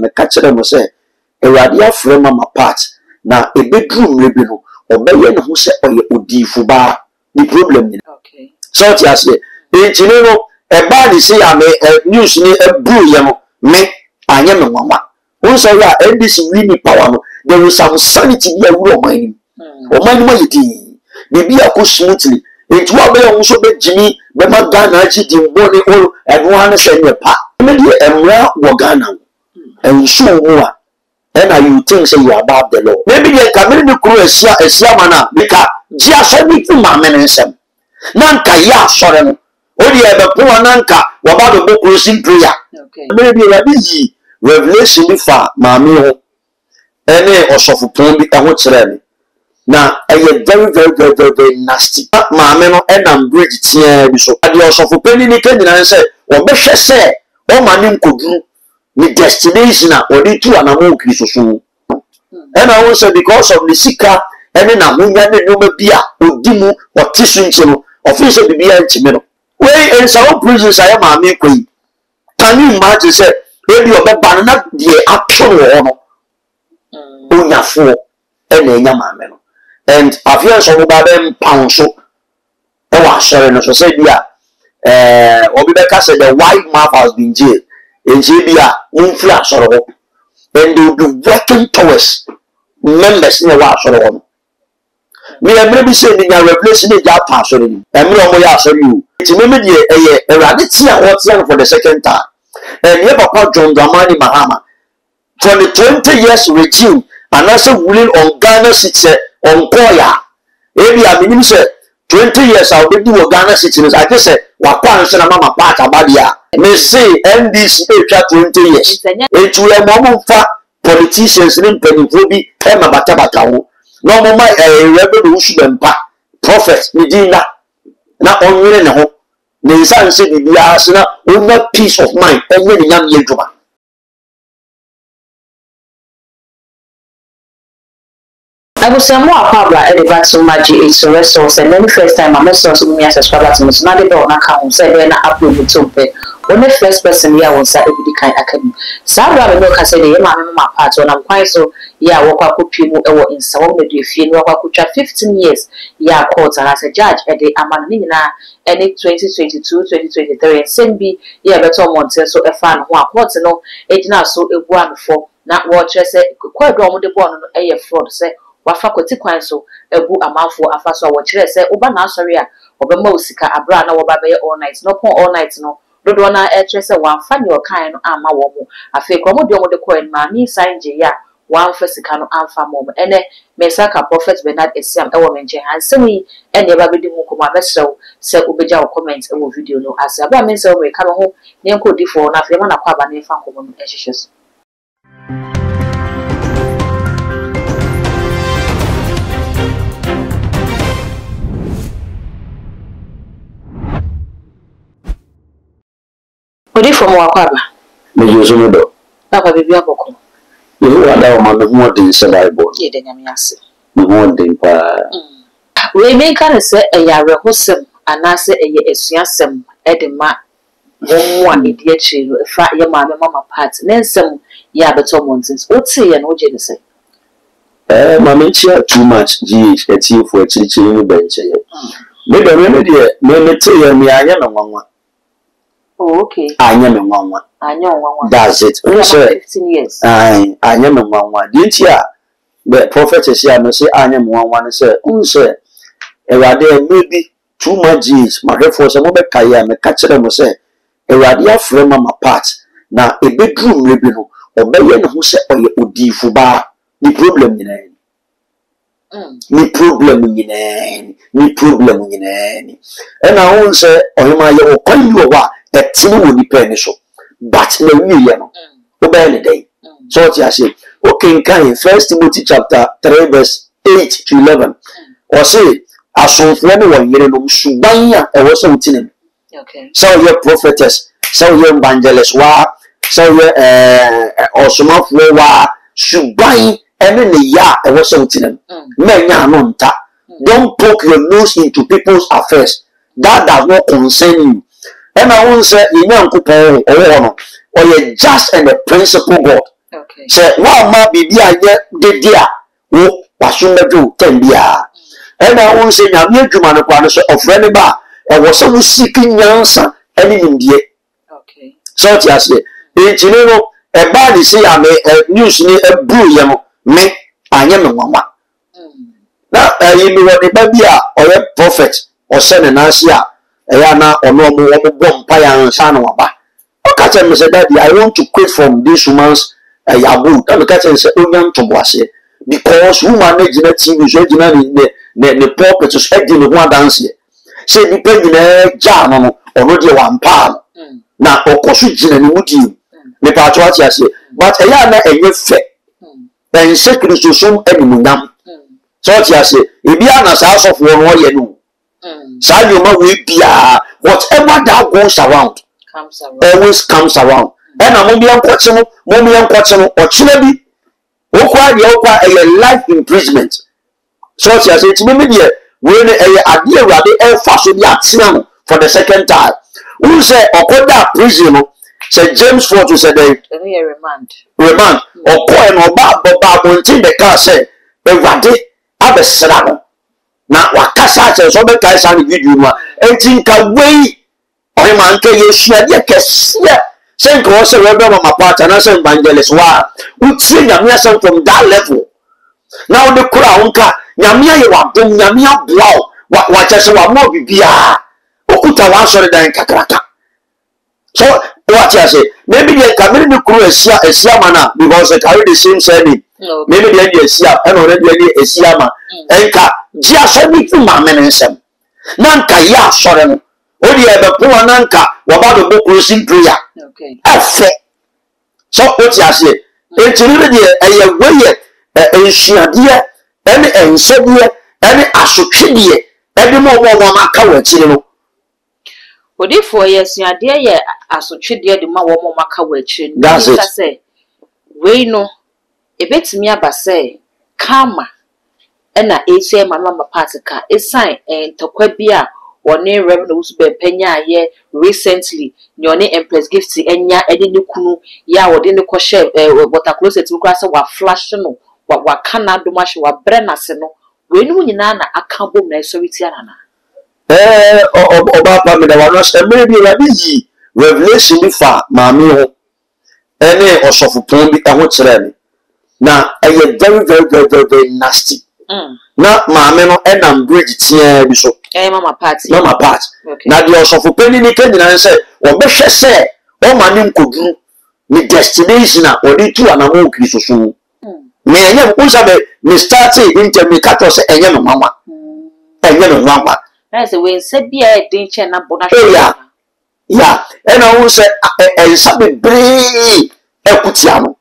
me catch them say a radia frame my part now a bedroom rebino or bayan who say or you fuba the problem. Okay. So I say, you know, a body say I may news near a blue me I am a mama. Once I got this really power, there was some sanity here or mine. Or mine my tea. Maybe I could smoothly. It will also be Jimmy, but my Ghana cheating body all and one send a pa. Maybe a mra Wagana and so more. And I you think say you are above the law. Maybe they come in the crew as Yamana because just everything my men and some. Nanka ya sorry. Odi ebe poor nanka wabado bo closing prayer. Okay. Maybe rabi revelation bi fa maami ho. Ene osofopon bi eho kire me. Na eye very nasty. Maami no enam bridge tie bi so. Ade osofopon ni ka nyina se wo behwe se o mani nkoduru ni destination na odi tu anamo krisoso. And I will say because of the sika ene na hunya ne no bia odimu otisu nchino official bibia nchimeno. Wey in some prisons I am a queen. Can you imagine say maybe your banana the action or no for any yamameno. And I feel some about them pound so oh sorry no so say dia Obibeka said the white mouth has been jailed in Jibia influence or and they will be working towards members in the war sort me and maybe saying in your revelation in that pastor and me on sorry you. It's maybe a radicity for the second time. And you Papa John Dramani Mahama for the 20 years regime and also ruling on Ghana City on Koya. Maybe I mean say 20 years I'll be doing Ghana citizens. I just say Wakwan Sana Mama Part Abadia. May say NDC 20 years. It's a moment for politicians in Pennyfobi Emma Batabataho. No more revolution prophet Medina. Not only in the home. The son said, "We are not peace of mind." And when the young gentleman, I was more Pabla at so much it's a resource, and then the first time I met some me as a subscriber to not about an account, said then I upload it to pay. When the first person here was at the kind academy. Sabra no can say the my part on I'm quite so yeah, walk up or in some with you feel walk up 15 years. Yeah, court and as a judge at the Amanina and 2022, 2023 and send be yeah better months so a fan who are what's no it now so a one for not watch say quite wrong with the one a fraud say wafa kwati kwan so ebu amanfo afaso wo kire say oba na asori a obema osika abra na wo ba be all night no pon all night no dodo na e kire say wan fa ne okan no ama wo mo afi ko mo de mo de coin ma mi sign je ya wan fa sika no amfa mo ene mesaka prophet Bernard Esiam e wo menje hansemi ene ba be di mu ko ma besrew say obeja wo comment e wo video no ase abra men say we ka ho ne nko di fo na afi ma na kwa ba ne fa ko mo e hihyeso. Odi from Wakwaba. me use no do. Papa bibi aboko. You are that man who want to say Bible. Ye de nyame ase. Me want to pa. We make kan say eyare hosem anase eye esuasem e de ma wo a edi akiri no fa ye maame mama part nensem ya beto mountains. O tie ye no je de say. Mama chia too much GH eti for chichi ni bench ye. Me do me de me tie ye me anya no nwanwa. Oh, okay. Anya me nwanwa. Anya nwanwa. That's it. 15 years. Anya me nwanwa. Dinti a the prophet is here no say anya me nwanwa no say say Ewade maybe too much GH my for some be kai me catch them say Ewade afre mama part na e bedroom lebi no obeye no ho say oye odifu ba the problem nyina ni problem nyina and I won't say ohima ye wo kwan ni wo a etini wo ni pen so but na wiye no obey ni day so what you say okay kan First Timothy chapter 3 verse 8 to 11 or say asonfo ne wo yere no suban ya e wo so utine okay so your prophetess so your evangelist wa so your osomafo wa suban ene ne ya e wo so utine menya no nta. Don't poke your nose into people's affairs that does not concern you. And I won't say you know or you're just and a principle God. say one ma bibia ye de dia wo wasumbedu tembia and I won't say na me adwuma no kwa no so ofre ba e wo so seeking nyansa ani nimdie so ti ase e tini no e ba di say am news ni e bru ye no me anye me nwanwa na yi mi wo de ba bia o ye prophet o se ne na ase a e ya na ono mo wo bom pa ya nsa na waba o ka tell me say daddy I want to quit from this woman's yabu that ka tell say onyan to boase because woman na gina TV so gina ne prophet so e di ne ho dance say bi pe gina ja no ono de wan pa na okoso gina ne mudi me pa to ati ase but e ya na enye fe en se Kristo so animunyam so ati ase e bia na sa asofo no ye no sa yoma we bia whatever that goes around always comes around and amombi ankoche no ochire bi okwa de okwa a life imprisonment so ati ase ti me de we ne ade awade e fa so bi atina no for the second time who say okoda prison no say James 4 to say they remand okwa no ba montin the car say awade abesra no na wakasa che so be kai sa ni video no entinka wei o man ke yesua de kese say ko se we be mama partner na say evangelist wa utie nyame asem from that level now the kura unka nyame ye wa dom nyame abua wa che se wa mo bibia okuta wa so dan kakraka so what you say maybe they can be kuru esia mana because they carry the same surname maybe they dey esia and already dey esia ma enka ji aso bi tu ma menensem nanka ya asore no odi ebe po nanka wa ba do closing prayer afa so what you say entiri de eye weye ensuade ene ensede ene asotwede ede mo maka wa chire no Odifo yesuade ye asotwede de ma wo maka wa chire no say we no ebetimi abase kama ena ese mama patika esan entokwa bia woni revenue so be panya ye recently ni oni empress gift enya ede ne kunu ya wode ne ko share water closet mi kwa se wa flash no wa kana do ma she wa brenase no we no nyina na aka bom na sority ana oba pa me da wa no se me bi la bi revelation bi fa maami ho ene osofopon bi ho kire me na very very very very, very nasty na maame no enam bridge tia bi so mama party na de osofopon ni ke nyina se obehwe se o ma ni nkodu ni destination a odi tu anamo Kristo so me enye unsa be me start into me kato se enye no mama na se we se bia e din che na bona ya ena unsa ensa be bre ekutia no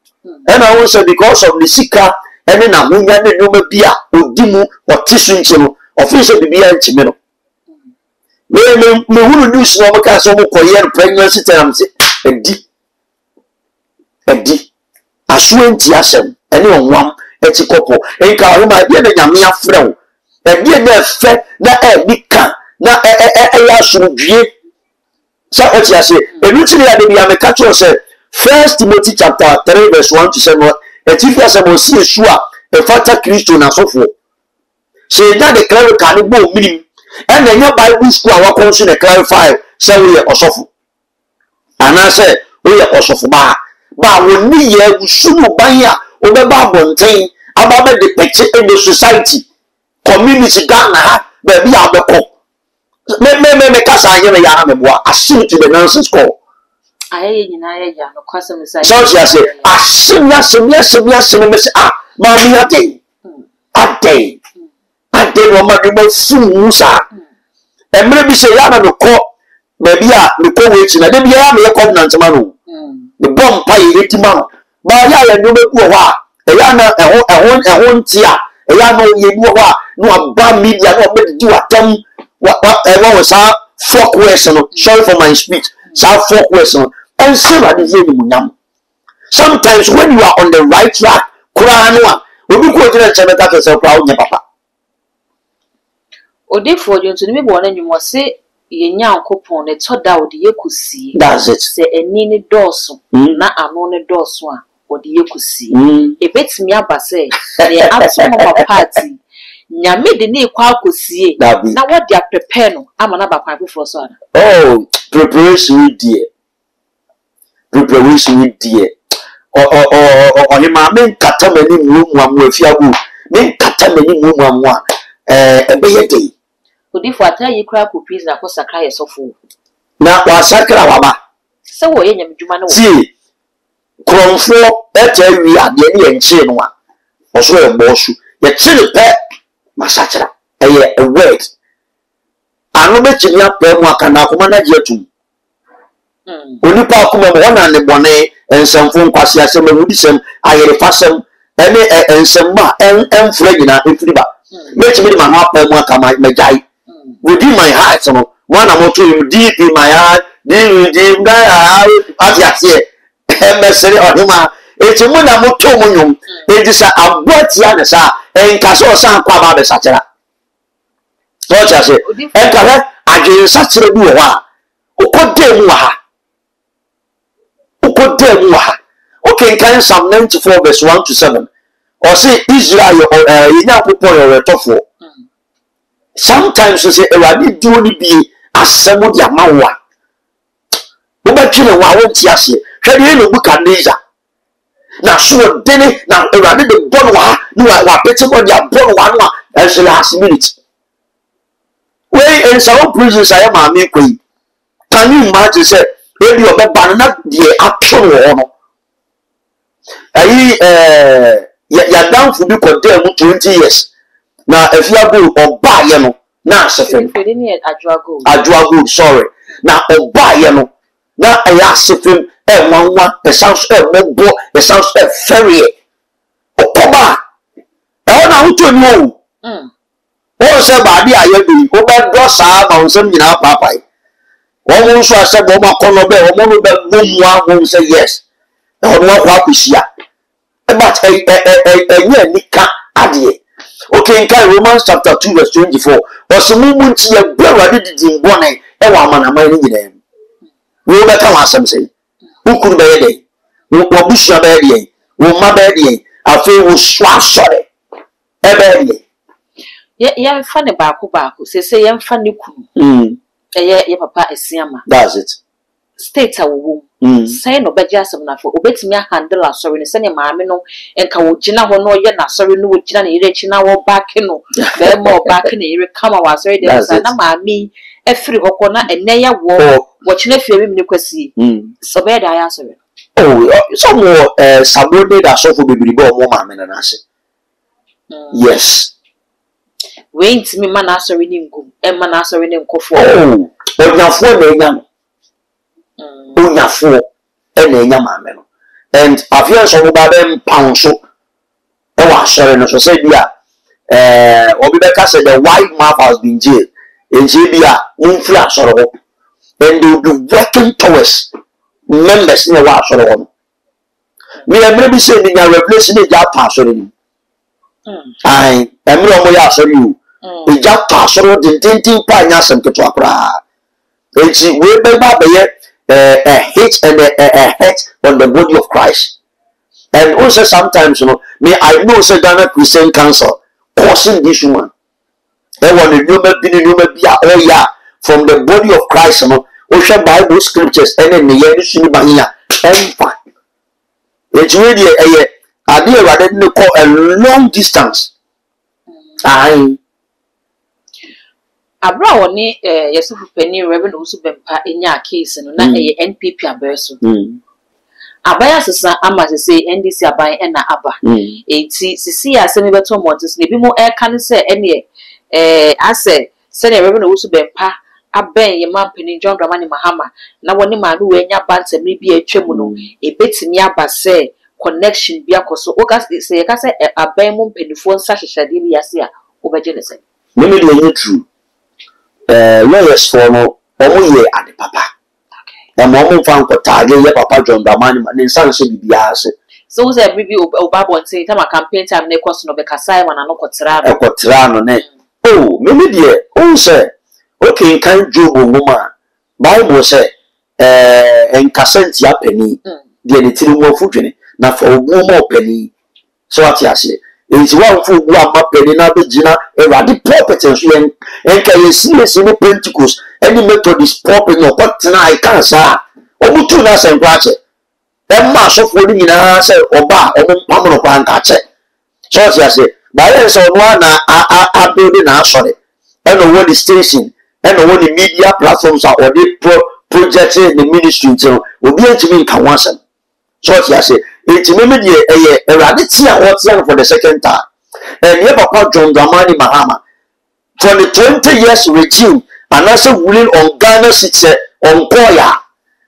ena unsa because of the sika ene na hunya ne no bia odimu otisu nche no official bibia nchi me no me hunu news no maka so mo koye pregnancy time se edi asuenti asem ene onwam eti kopo enka ho ma bia na nyame afrew edi na fe na bika na ya surudwie sa oti ase enuti ya de bia me ka cho se 1 Timothy chapter 3 verse 1 to 7 eti fi asem si esua e fata Kristo na sofo se na de clarify ni bo minim and then your Bible school our council de clarify say we osofo ana say we osofo ba woni ye usunu ban ya obeba bonten aba be de picture in the society community Ghana ha be bia abeko me kasa anye me ya na me boa asim to the nonsense call aye nyina ye ya no kwasem say so she say asim me say ma mi ate ade no ma de fun sa emre bi say ya na no ko be bia me ko we chi na de bia ya me covenant ma no the bomb pa ye ti ma ba ya no be ku ho a e ya na ehon ntia e ya no ye bu ho a no aba media no be di watam what was our four question sorry for my speech so four question and say what is it sometimes when you are on the right track kura obi ko jira chebe ka se kura unya papa odefo jonto ni me bo na nwumo se ye nyankopon ne toda odi yekusi that's it se eni ni doso na ano ne doso a the Yakusi. A bit me up, I say, they are some of our party. Nyame de ne kwa akosie na what they prepare no amanaba kwan for so ana. Oh, preparation dear. Preparation dear. Or him amen kata mani mu amu afiagu. Men kata mani mu amu ebeye dey. Odi for atra yi kra ko please na ko sakra yesofo. Na wa sakra waba. Se wo ye nyam djuma na wo. See. Kromfo eta wi ade ne enche no a. Oso e bosu. Ye chiri pe masachra. Eye a word. Anu be chiri apẹ mu aka na akoma na je atum. Onipa akoma mo na ne bone ensamfo nkwase asem ahudisem ayerefasem ene ensemma enfra nyina efiriba. Me chiri de ma no apẹ mu aka majai. Within my heart no one am to him deep in my heart deep guy here emesere ohima eti mu na mo to mo nyum edi sa abotia ne sa enka so san kwa ba be sachera so cha se enka he adwen sachera bi wo ha ukodde mu ha okay kan Psalm 94 verse 1 to 7 or say Israel ina popon yo retofo sometimes we say Eradi do ni bi asemu dia mawa wo ba twene wa wo ti ase hwede no buka neza na so dene na Eradi de bon wa no wa pete ko dia bon wa no actually has minute we in some prisons I am ami koi can you imagine say maybe obe banana die action wo no ayi ya down for bi condemn 20 years na efiago oba ye no na asefem adwago sorry na oba ye no na aya asefem wanwa the sounds mebo the sounds ferry okoba na huto ni o se ba di aye bi o be do sa ma o se nyina papai o mo nso ase bo ma kono be o mo no be bomu a say yes o no kwa kusia but enye nika ade. Okay, in Romans chapter 2 verse 24. Oso mumunti ye brewade didi mbone e wa amanama ni nyina. We be ka wasem sei. Ukuru be ye dey. Wo busua be dey. Wo ma be dey. Afi wo swa sore. E be dey. Ye mfa ne baako se ye mfa ne kunu. Ye papa esiama. That's it. State awo say no beje asem na fo obetimi handle asori ne se ne maame no enka wo gina ho no ye na asori no wo gina ne ire chi na wo back no be mo back ne ire kama wa asori de na maame efiri hokko na enne ya wo chi na fie bi ne kwasi so be da ya asori so mo sabode da so fo bibiri bo mo maame na ase yes we ntimi ma na asori ni ngum e ma na asori ni nkofo onyafo na enya onyafo ena enya maame no and afia so ba be pound so e wa sore no so say bia obi be ka say the white mouth has been jailed en je bia unfri asore ho and they will be working towards members in wa asore ho me emre bi say ni revelation e ja pa asore ni ai emre omo ya asore you e ja pa asore din pa nya sem keto akra eji we be ba be a hate and a hate on the body of Christ. And also sometimes, you know, I know Ghana Christian Council causing this woman. They want to be from the body of Christ, you know, ocean Bible scriptures and then the year and fine. It's really a idea rather than call a long distance. Abra woni yesufu pani Reverend Usu Bempa enya case no na NPP abeso abaya sesa ama sese NDC aban na aba enti sisi asemi beto montes ne bi mo kan se ene ase se ne Reverend Usu Bempa aben ye man pani John Dramani Mahama na woni ma no we nya bantamri bi atwam no ebetimi aba se connection bi akoso o ka se ye ka se aban mu mpanifo nsa hyehyade bi ase a obeje ne se me dey true lawyers for no omo ye ade papa na mo fan ko tage ye papa John Dramani ne nsan so bibia ase so we say bibi obabo nti time campaign time na ekoso no be kasai wana no kotra no ne me dey say okay kan Job ngoma Bible say enkasenti apani de ne tiri mo fudwene na fa obu mo pani so ati ase enti wan fu obu ama pani na be gina Awurade property so yen enka yesi no Pentecost any Methodist property no kwatena I can say obutu na senkwa ache emma asofo ni nyina se oba ompam no kwa nka ache so ati ase ba yen so no na a build na asore and on the station and on the media platforms are or the projects in the ministry until obi antimi nka wansan so ati ase enti me de Awurade tia what for the second time and your papa John Dramani Mahama for the 20 years regime and also ruling on Ghana city on Koya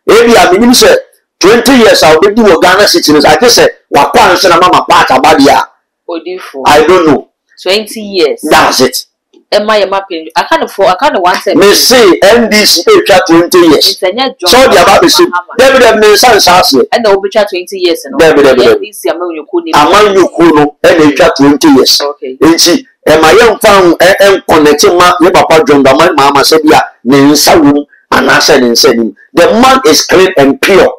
ebi aminim say 20 years I will do Ghana citizens I just say wakwan se na mama part abadia Odifo I don't know 20 years that's it Emma your mapping I can't want to me say NDC twa 20 years so they about to say David me san sase and the obicha 20 years no NDC amanyoku no and twa 20 years okay enti ema yem fan connect ma ye papa John Dramani Mahama say bia ne nsa wum anasa ne nsa nim the man is clean and pure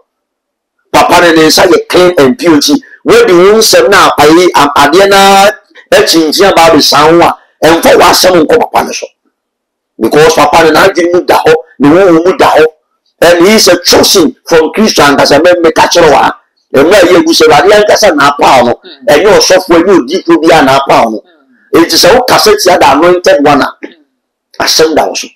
papa ne nsa ye clean and pure ti we the won sem na ayi ade na echinjia ba be sanwa and for what some papa so because papa na give mu da ho ne wo mu da ho and he is a chosen from Christian as a me catch wa e ma ye gu se ba de ankasa na pa no e yo sofo e yo di ko bia na pa no it is a cassette ya da anointed one asem da so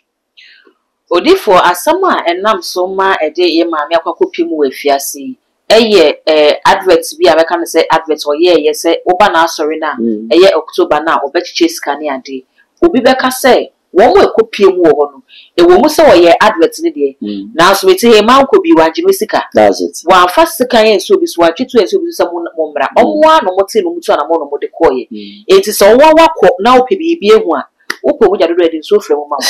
Odifo asama enam so ma ede ye maame akwakopi mu afiase eye advert bi a beka no say advert ye say oba na asori na eye October na obechiche sika ne ade obi beka say wo mo ekopie mu wo ho no e wo mu say wo ye advert ne de na so beti he man ko bi wanje mesika that's it wa fa sika ye so bi so atwetu ye so bi so mo mra omwa no mo te no mutu na mo de koye enti so wo wakọ na wo pe bi ehu a Upo wuja dodo edi nso fremu mama.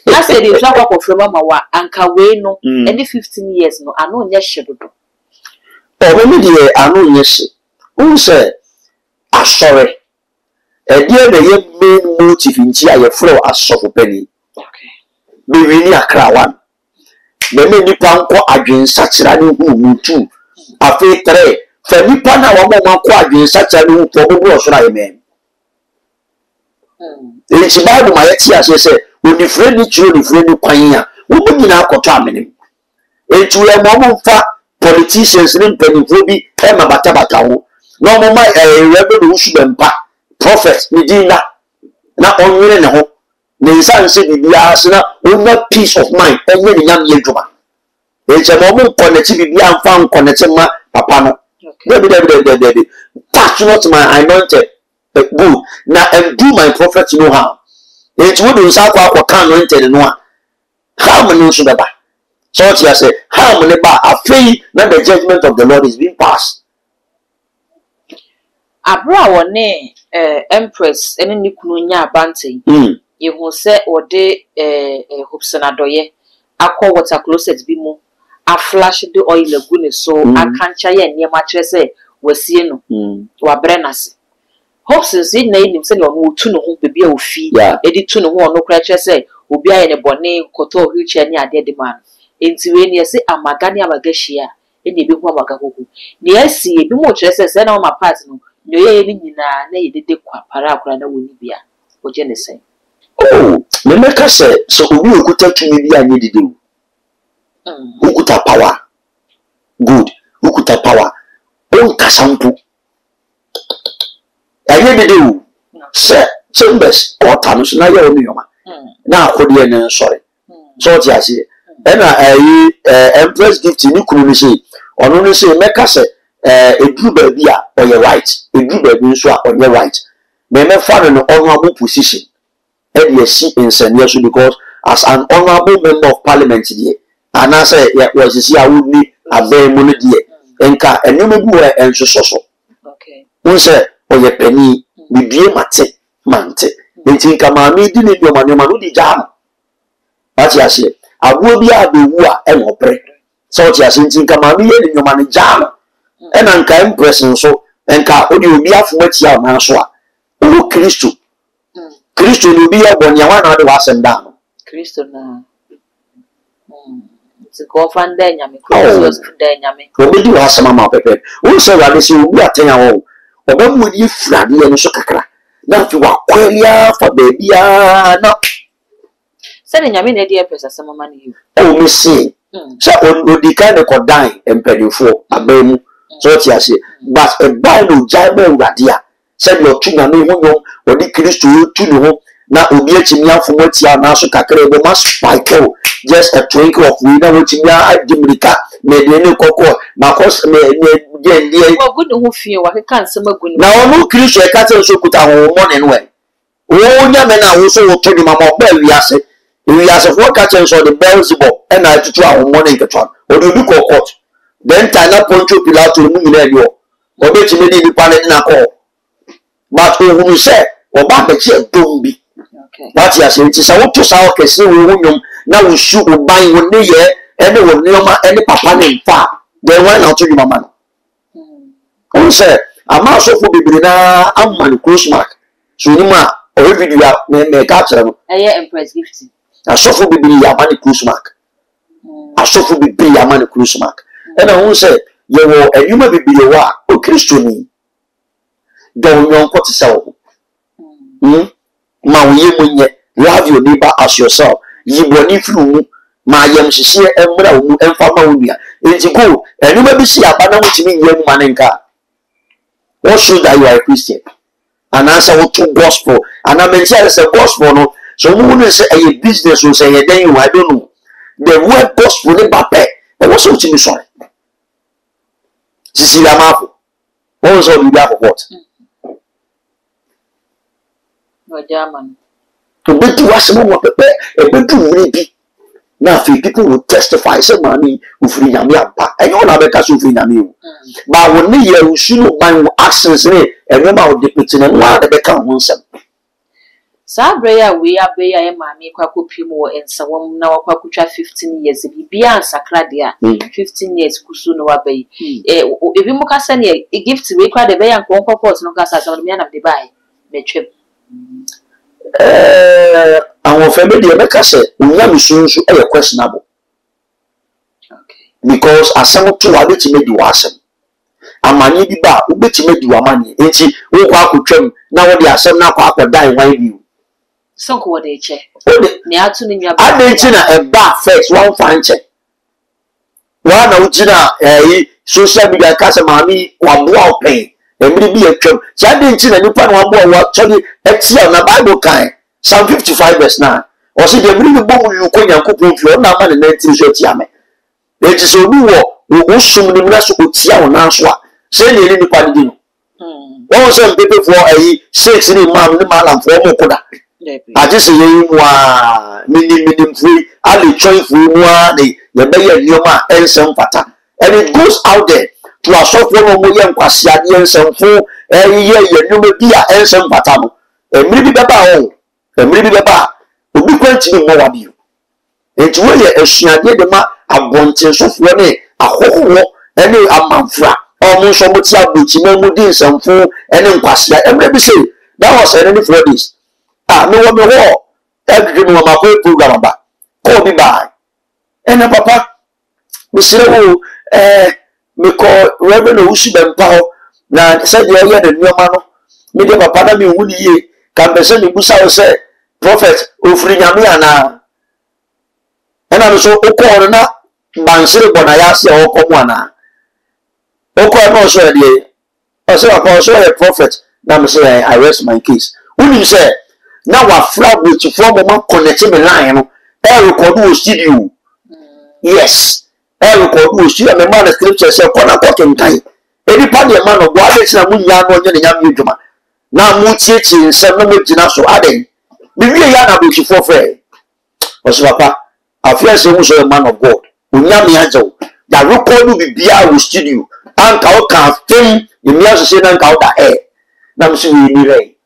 Na se edi nso akwa fremu mama wa anka we no any 15 years no ano nya hye dodo. O me de ano nya hye. Unse asore. Edi e na ye main motive nti aye flow asofo pani. Okay. Be wini akra wan. Me nipa nko adwensa kira ne hu mutu. Afi 3 fa nipa na wo mo nko adwensa kira ne hu po bo so na ye men. Enti Bible ma yeti ase se onifre ni chiro ni fre ni kwan ya wo bi na akoto amene enti we mo mfa politicians ni mpanifo bi e ma bata ho no mo ma rebe no usu bempa prophet ni dina na onwere ne ho ne nsanse bibia ase na onya peace of mind enye ni nyam yedwuma enti mo connect bibia mfa connect ma papa no debi touch not my anointed good now and do my prophet know how it would do so kwa kan anointed no how many should be so what you say how many ba afei na the judgment of the Lord is being passed abra wone empress ene ni kunu nya abante ye hu se ode hopsana doye akọ water closet bi mu a flash the oil agu ne so akancha ye niam akire se wasie no wa brenase Hopes in name send on to no home be a fee, edit to no one no cratcher say, will be in a bonnet, coto, rich and ya dead man. Into any say, I'm a Gania Magashia, and you be one Magahu. Near see, be more dresses and on my partner, no ye nay did the paracrana will be a genocide. Oh, Memeka say, so we could take to me, I needed you. Who could have power? Good, who could have power? Oh, Casampu. Aye de do se chambers or tamus na ye onu yoma na akode ne sorry so ti ase e na empress gift ni kunu ni se onu ni se meka se edu ba bi a oye right edu ba bi nso a oye right me fa no honorable position e dey see insane so because as an honorable member of parliament there and I say was see I would be abem no there enka enema bi wo enso so okay unse oye pani bibie mante enti nka maami di ne bioma ne ma no di jam ati ase abuo bi a bewu a enopre so ati ase enti nka maami ye ne bioma ne jam e na nka impress nso enka odi obi afoma ti a na so a wo Kristo ni obi ya bonya wa na de wa senda Kristo na gift go fan then yami Christmas then yami. Obi wa asama ma pepe. Wo se wa de se obi atenya wo. Oba mu di frade ye no so kakra. Na fi wa kwalia fa baabia na. Se ne nyame na dey pesa sama ma ne you. O mi se. So odi kan ne kodan empanifo abamu. So ti ase. But e ba no jai ma urade a. Se de otu nyame ho no odi Kristo tu ne ho. Na obi atimi afomo tia na so kakra ebo ma spike just a twinkle of we na wotimi adimrika me de ne kokko na kos me de wo gudu hu fie wa kan sema gunu na onu Kristo e ka te so kuta ho mo ne no e wo nya me na wo so wo to ni mama ba wiase fo ka chen so the Beelzebub e na tutu a ho mo ne nketwa odu bi kokko then tana poncho pilato mu mi na dio obi timi ni pa ne na ko but who say oba be che dombi. What you say? It is a what to say? Okay, see, we won't now. We shoot we buy one day. Anyone, any papa name far. Then why not to your mama? I say, I'm also for the na. I'm man close mark. So you ma already you are me catch them. I impress gifting. I saw for the ya man close mark. I saw for the ya man close mark. And I won't say you will and you may be your wa. Oh Christian, don't know what to say. Ma we munye love your neighbor as yourself yi boni flu ma yam hihie emra wu emfa ma wua enti go enu ma bi si aba na mutimi yam manenka what should that you are a Christian and answer what to gospel and I mention as a gospel no so mu no say a business o say then you I don't know the word gospel ne bape e wo so timi sorry sisi ya mapo what so you have what German. To be to us more pepe, a bit maybe. Now, people will testify, say, money, who free Yamia, and you know, because you free Yamia. But when you should mind accents, and remember the picture and why they become one son. Sabrea, we are Baya and Mammy Quaco Pimo and some now Quacucha 15 years, beyond Sacradia, 15 years, Kusuno Abbey. If you Mocasani, a gift to require the Bay and Concord, no Casa, or man of the Bay, the trip. Our family dey make us say we am so questionable. Okay. Because asam to wa betime di wasem. Amani bi ba wo betime di wa mani. Enti wo kwa akotwam na wo de asem na kwa akodan wan bi. So ko de che. Ne atu ni nwa ba. Adenchi na e ba first one fan che. Wa na ugina social media ka se mami wa boa open. Emri bi atwam. Sa adenchi na nipa na wa boa wa chori etia na Bible kan. Psalm 55 verse 9. Or see the really boom you can yankupon fi on na man 19 so tia me. It is obi wo sum ni mra so tia on na so a. Say ni ni pa di no. Won say people for ayi 6 ni mam ni malam for mo koda. Ati se yi wa minim free ali join free mu a dey ye be ye nioma ensem fata. And it goes out there to a soft one mo ye nkwase ade ensem fo ye nioma bi a ensem fata mo. Emri bi beba o. Emri bi beba obi kwanti ni mo wa bi. Enti we ye asuade de ma abonten sofo ne ahohowo ene amanfra o mo so mo ti abuchi na mu di nsamfo ene nkwase emri bi say that was any for this. Me wo every no ma ko program ba ko bi ba ene papa mi sire wo me ko rebe no ushi bempa na se de ye de nyoma no me de papa na mi hu ni ye ka be se mi busa wo se prophet ofri nyame ana ena no so okọ na bansire bona ya se okọ mu ana okọ no so de o se papa so a prophet na me say I rest my case who say now wa flag with from mama connect me line no record wo studio yes record wo studio me man scripture say kona ko kenkan eni pa de man no bo ade na mu nya no nye ne nyam yedwuma na mu tietie nsem na mu gina so aden me wie ya na bo chifo fe o so papa afia se mu so man of God unya me ajo da record bi bia wo studio anka o kan film ni mi aso se na anka o da na mso we ni re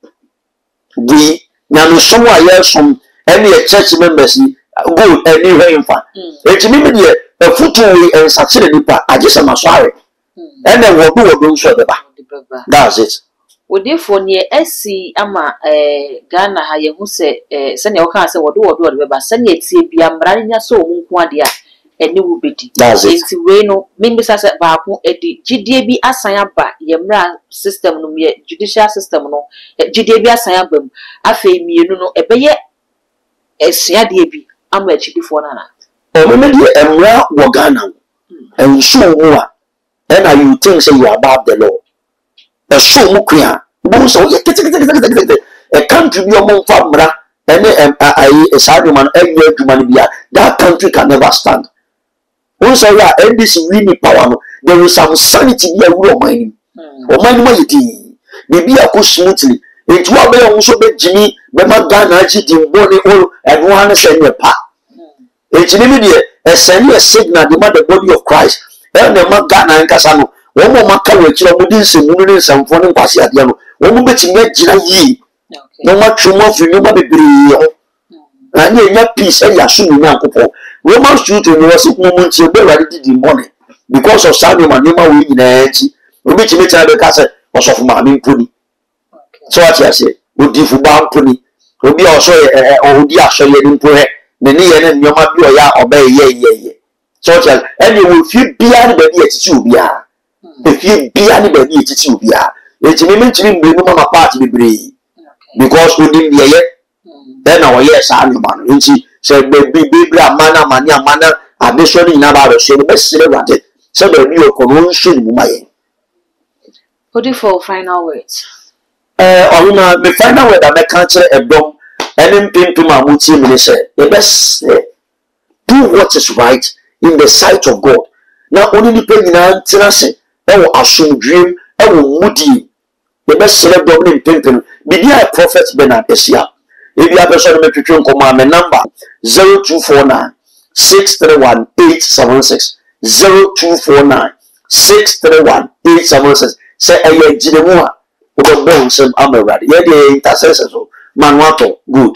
we na no some aye some any church members go anywhere in fa enti me de e futu we en sachire nipa agese masware ene wodo nso de ba that's it odefo ne esi ama Ghana ha ye hu se se ne o kan se wodo de ba se ne tie bia mra nya so omunku ade a ene wo bedi That's it. enti we no membisa se baako edi gidie bi asan aba yemra system no me judicial system no gidie bi asan aba mu afei mienu no ebeye esuade bi ama achidifo na o me de emra wo Ghana and show more and you think say you are above the law a show mu kwa bo so a country bi o mo fa mra and a side man every adwuma bia that country can never stand. Once I have this really power, there is some sanity here. We are mining. Or mining my tea. Maybe I could smoothly. It will be also be Jimmy, but my gun, I did in body all and one send a pa. It's immediate a send a signal, the mother body of Christ. And the Magana and Casano. One more Macaway, within some moon, some phone pass at Yano. One more betting ye. No much more for you, maybe. And you peace and Yashu now. Roman shooting was a moment you already did in money because of Samuel and Nima winning energy. We meet me tell the castle was of Mammy Pony. So what I say, would you for bound pony? Will be also a dear Australian poet, the near and your mother obey ye. So and you will feel beyond the year. If you be anybody, it's you. It's a moment to be no party be because we didn't be yet. Then our yes, animal, and she said, baby, mana, and this one in about the same best celebrated. So the new convention, my. What do for final words? The final word that I can't say a dom, and then pin to my muti minister. The best do what is right in the sight of God. Now, only the pain in our tenacity, I will assume dream, I will moody. The best celebrity pimpin, be near Prophet Bernard Esia. If you have a person make you come my number 0249 631 876 0249 631 876. Say a year Jinema with a bone some Amarad. Yeah, the intercessors Manuato good.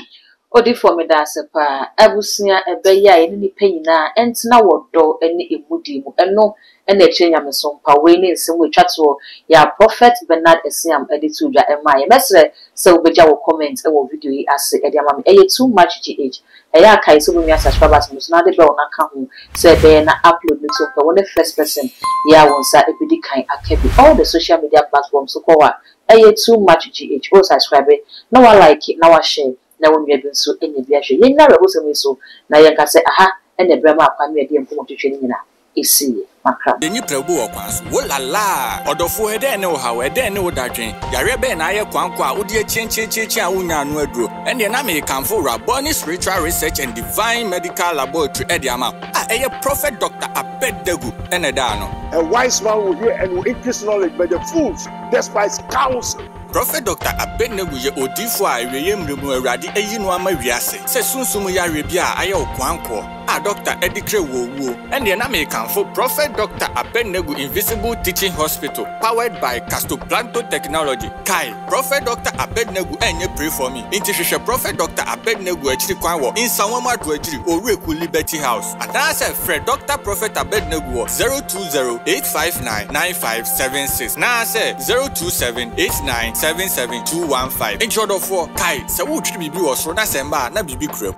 Odi for me da sepa abusia ebeya eni pain na entina wodo eni emudi mu eno ena echenya mesompa we ni nsem we twato ya Prophet Bernard Esiam editu dwa ema ye mesre se obeja wo comment e wo video yi ase edi ama me eye too much gh eya kai so me subscribers mu na de be ona ka ho se be na upload me so for one first person ya wonsa ebidi kan akabi all the social media platforms so kwa eye too much gh o subscribe na wa like na wa share na won bia binso enya bia hwe yen na rebo semi so na yen ka se aha ena brema akwa me de mpo twetwe ni nyina esi makra enyi prebu okwanso wolala odofo ede ne wo hawe ede ne wo dadwen yare be na aye kwankwa odi chenchecheche a wonya anu aduro ene na me kanfo Raboni Spiritual Research and Divine Medical Laboratory ede ama eye Prophet Dr. Abednego ene da no a wise man will hear and will increase knowledge, but the fools despise counsel. Prophet Dr. Abednego ye odifo a eweye mremu awrade eyi no ama wiase se sunsum ya rebia aye okwanko Dr. Edikre wo ene na me kanfo Prophet Dr. Abednego Invisible Teaching Hospital powered by Castoplanto Technology. Kai Prophet Dr. Abednego enye pray for me. Inti hwehwe Prophet Dr. Abednego achiri kwan wo insanwam ado achiri Oreku Liberty House. Adase Fred Dr. Prophet Abednego 020-859-9576. Na say 027-8977-215. Intro do for Kai se wo twiri bibi wo so na semba na bibi kura